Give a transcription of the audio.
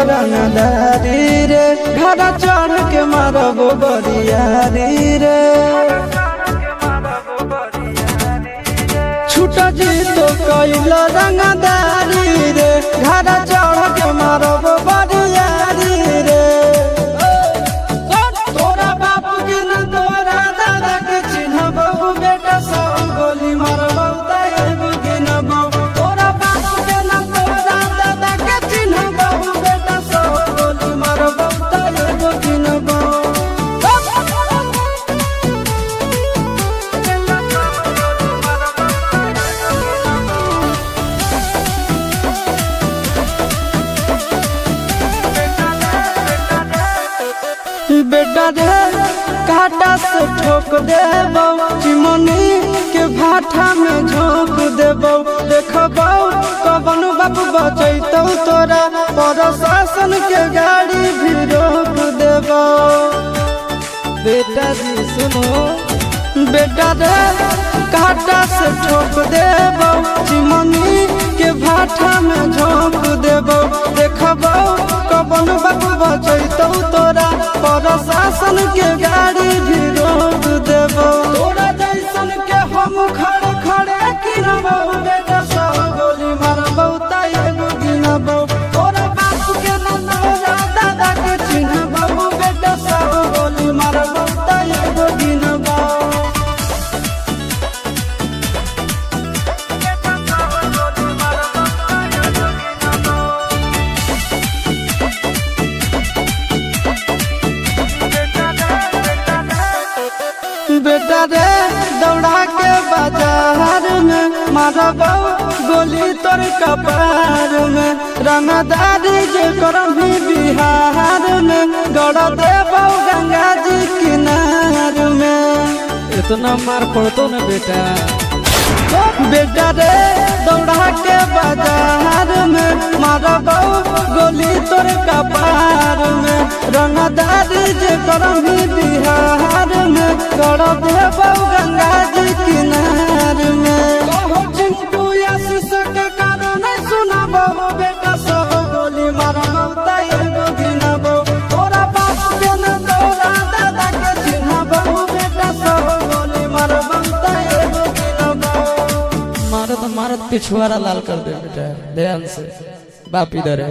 रंगदारी रे घर चढ़ के मारब बरियारी रे छूट जी तो कैल रंगदारी रे घर चढ़ के मारब बरियारी रे तोरा बापू के न तोरा दादा के चिन्हबहु बेटा सब गोली मारबहु तैगो गिनबहु तोरा बापू के न तोरा दादा के चिन्हबहु बेटा सब गोली मारबहु तैगो गिनबहु बेटा रे काटा से ठोक देबौ चिमनी के भाठा में झोंक देबौ देखबौ कवन बाबू बचैतौ तोरा प्रशासन के गाड़ी भी रोक देबौ बेटा जी सुनो बेटा रे काटा से ठोक देबौ चिमनी के भाठा में झोंक देबौ देखबौ कवन बाबू बचैतौ तोरा प्रशासन के गाड़ी भी रोक देबौ तोरा जैसन के हम खड़े खड़े गिनबौ बेटा सब गोली मारबौ तैगो गिनबौ तोरा बापू के न तोरा दादा के चिन्हबौ बेटा सब गोली मारबौ तैगो गिनबौ बेटा रे दौड़ा के बाजार में मारबौ गोली तोर कपार में रंगदारी जे करभी बिहार में गड़ देबौ गंगा जी किनार में इतना मार पड़तो न बेटा बेटा रे दौड़ा के बाजार में मारबौ गोली तोर कपार में रंगदारी जे करभी बिहार में गड़ देबौ गंगा जी किनार में चिंटू आशीष के कारण सुनबौ बेटा सब गोली मारबौ तैगो गिनबौ तोरा बाप के न तोरा दादा के चिन्हबौ बेटा सब गोली मारबौ तैगो गिनबौ मारत मारत पिछुआरा लाल कर दे बेटा ध्यान से बाप इधर है।